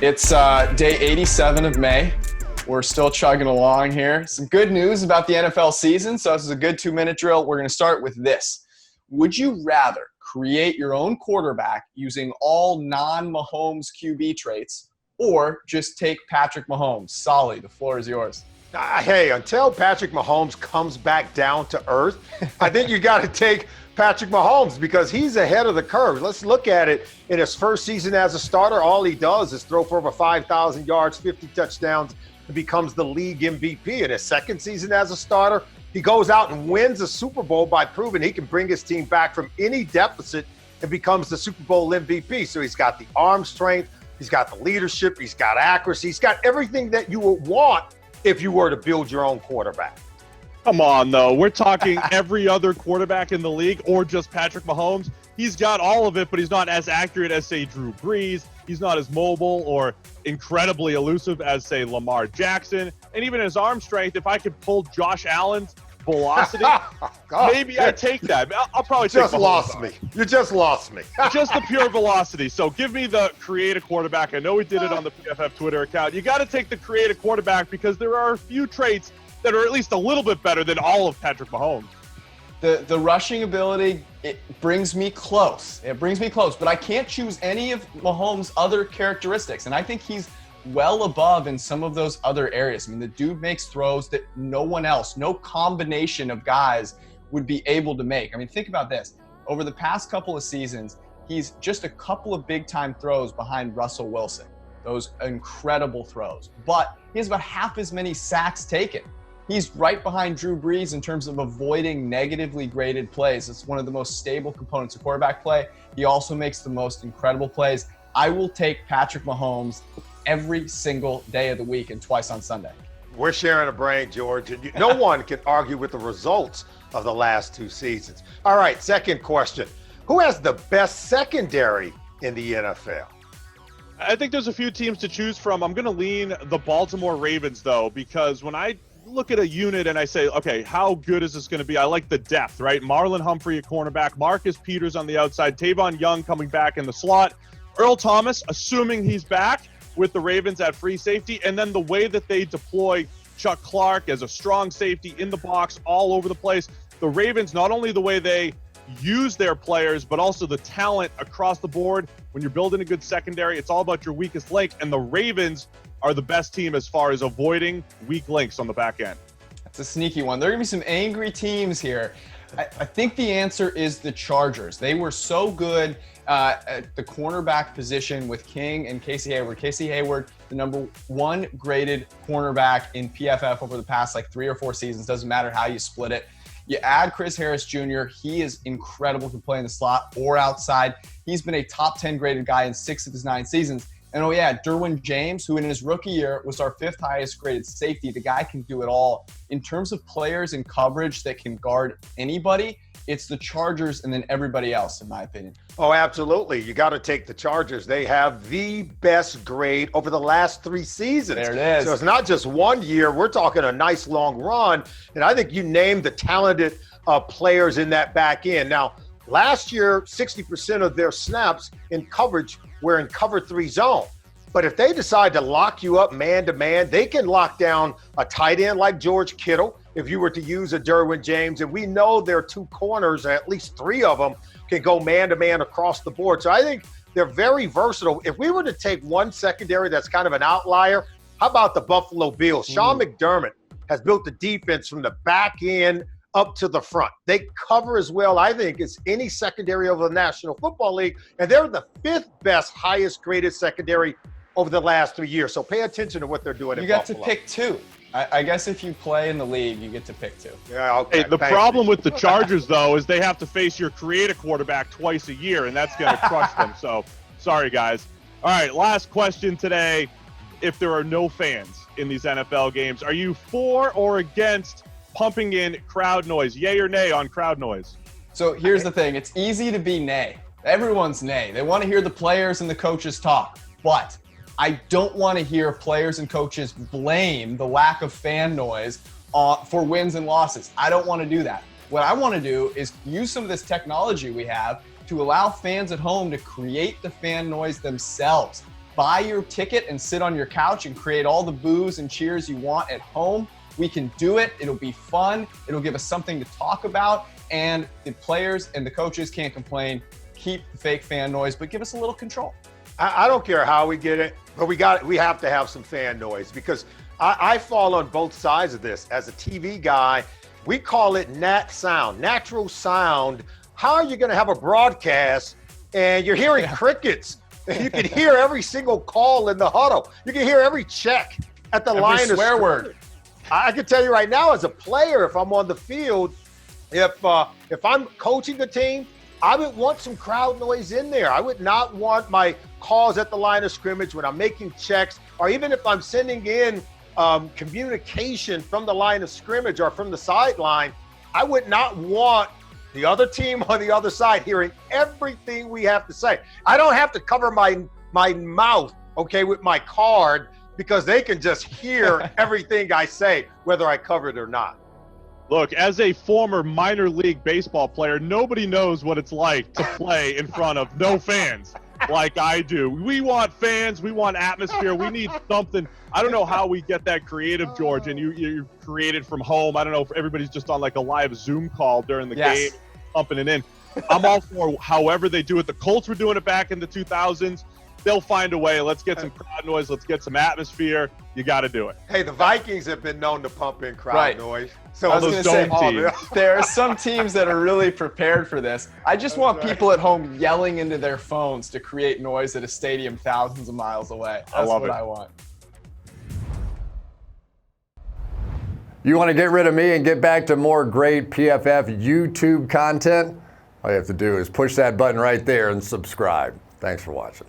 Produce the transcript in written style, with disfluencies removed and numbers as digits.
It's day 87 of May. We're still chugging along here. Some good news about the NFL season. So this is a good 2-minute drill. We're going to start with this. Would you rather create your own quarterback using all non-Mahomes QB traits or just take Patrick Mahomes? Solly, the floor is yours. Hey, until Patrick Mahomes comes back down to earth, I think you got to take Patrick Mahomes because he's ahead of the curve. Let's look at it. In his first season as a starter, all he does is throw for over 5,000 yards, 50 touchdowns, and becomes the league MVP. In his second season as a starter, he goes out and wins a Super Bowl by proving he can bring his team back from any deficit and becomes the Super Bowl MVP. So he's got the arm strength, he's got the leadership, he's got accuracy, he's got everything that you would want if you were to build your own quarterback. Come on, though. We're talking every other quarterback in the league or just Patrick Mahomes. He's got all of it, but he's not as accurate as, say, Drew Brees. He's not as mobile or incredibly elusive as, say, Lamar Jackson. And even his arm strength, if I could pull Josh Allen's velocity, maybe I take that. I'll probably take Just lost me. You just lost me. Just the pure velocity. So give me the creative quarterback. I know we did it on the PFF Twitter account. You got to take the creative quarterback because there are a few traits that are at least a little bit better than all of Patrick Mahomes. The rushing ability, it brings me close. It brings me close, but I can't choose any of Mahomes' other characteristics, and I think he's well above in some of those other areas. I mean, the dude makes throws that no one else, no combination of guys would be able to make. I mean, think about this. Over the past couple of seasons, he's just a couple of big-time throws behind Russell Wilson, those incredible throws, but he has about half as many sacks taken. He's right behind Drew Brees in terms of avoiding negatively graded plays. It's one of the most stable components of quarterback play. He also makes the most incredible plays. I will take Patrick Mahomes every single day of the week and twice on Sunday. We're sharing a brain, George, and no one can argue with the results of the last two seasons. All right, second question. Who has the best secondary in the NFL? I think there's a few teams to choose from. I'm going to lean the Baltimore Ravens, though, because when I look at a unit and I say, okay, how good is this going to be? I like the depth, right? Marlon Humphrey at cornerback, Marcus Peters on the outside, Tavon Young coming back in the slot, Earl Thomas, assuming he's back with the Ravens at free safety, and then the way that they deploy Chuck Clark as a strong safety in the box all over the place. The Ravens, not only the way they use their players, but also the talent across the board. When you're building a good secondary, it's all about your weakest link, and the Ravens are the best team as far as avoiding weak links on the back end. That's a sneaky one. There are going to be some angry teams here. I think the answer is the Chargers. They were so good at the cornerback position with King and Casey Hayward. Casey Hayward, the number one graded cornerback in PFF over the past 3 or 4 seasons. Doesn't matter how you split it. You add Chris Harris Jr., he is incredible to play in the slot or outside. He's been a top 10 graded guy in 6 of his 9 seasons. And Derwin James, who in his rookie year was our 5th highest graded safety. The guy can do it all. In terms of players in coverage that can guard anybody, it's the Chargers and then everybody else, in my opinion. Oh, absolutely. You got to take the Chargers. They have the best grade over the last 3 seasons. There it is. So it's not just 1 year. We're talking a nice long run. And I think you named the talented players in that back end. Now, last year, 60% of their snaps in coverage were in cover 3 zone. But if they decide to lock you up man-to-man, they can lock down a tight end like George Kittle if you were to use a Derwin James. And we know their 2 corners, at least 3 of them, can go man-to-man across the board. So I think they're very versatile. If we were to take one secondary that's kind of an outlier, how about the Buffalo Bills? Sean McDermott has built the defense from the back end up to the front. They cover as well, I think, as any secondary over the National Football League. And they're the 5th best, highest graded secondary over the last 3 years. So pay attention to what they're doing in Buffalo. You got to pick 2. I guess if you play in the league, you get to pick 2. Yeah, okay. Hey, the problem with the Chargers, though, is they have to face your creative quarterback twice a year, and that's going to crush them. So, sorry, guys. All right, last question today. If there are no fans in these NFL games, are you for or against pumping in crowd noise? Yay or nay on crowd noise? So here's the thing. It's easy to be nay. Everyone's nay. They want to hear the players and the coaches talk. But I don't want to hear players and coaches blame the lack of fan noise for wins and losses. I don't want to do that. What I want to do is use some of this technology we have to allow fans at home to create the fan noise themselves. buy your ticket and sit on your couch and create all the boos and cheers you want at home. We can do it. It'll be fun. It'll give us something to talk about. And the players and the coaches can't complain. Keep the fake fan noise, but give us a little control. I don't care how we get it, but we have to have some fan noise, because I fall on both sides of this. As a TV guy, we call it natural sound. How are you going to have a broadcast and you're hearing crickets? And you can hear every single call in the huddle. You can hear every check at the line of swear word. I can tell you right now, as a player, if I'm on the field, if I'm coaching a team, I would want some crowd noise in there. I would not want my calls at the line of scrimmage when I'm making checks, or even if I'm sending in communication from the line of scrimmage or from the sideline. I would not want the other team on the other side hearing everything we have to say. I don't have to cover my mouth, okay, with my card, because they can just hear everything I say, whether I cover it or not. Look, as a former minor league baseball player, nobody knows what it's like to play in front of no fans like I do. We want fans. We want atmosphere. We need something. I don't know how we get that creative, George, and you created from home. I don't know if everybody's just on like a live Zoom call during the game, pumping it in. I'm all for however they do it. The Colts were doing it back in the 2000s. They'll find a way. Let's get some crowd noise. Let's get some atmosphere. You got to do it. Hey, the Vikings have been known to pump in crowd noise. So I was going to say, teams. there are some teams that are really prepared for this. I just want people at home yelling into their phones to create noise at a stadium thousands of miles away. That's what I want. You want to get rid of me and get back to more great PFF YouTube content? All you have to do is push that button right there and subscribe. Thanks for watching.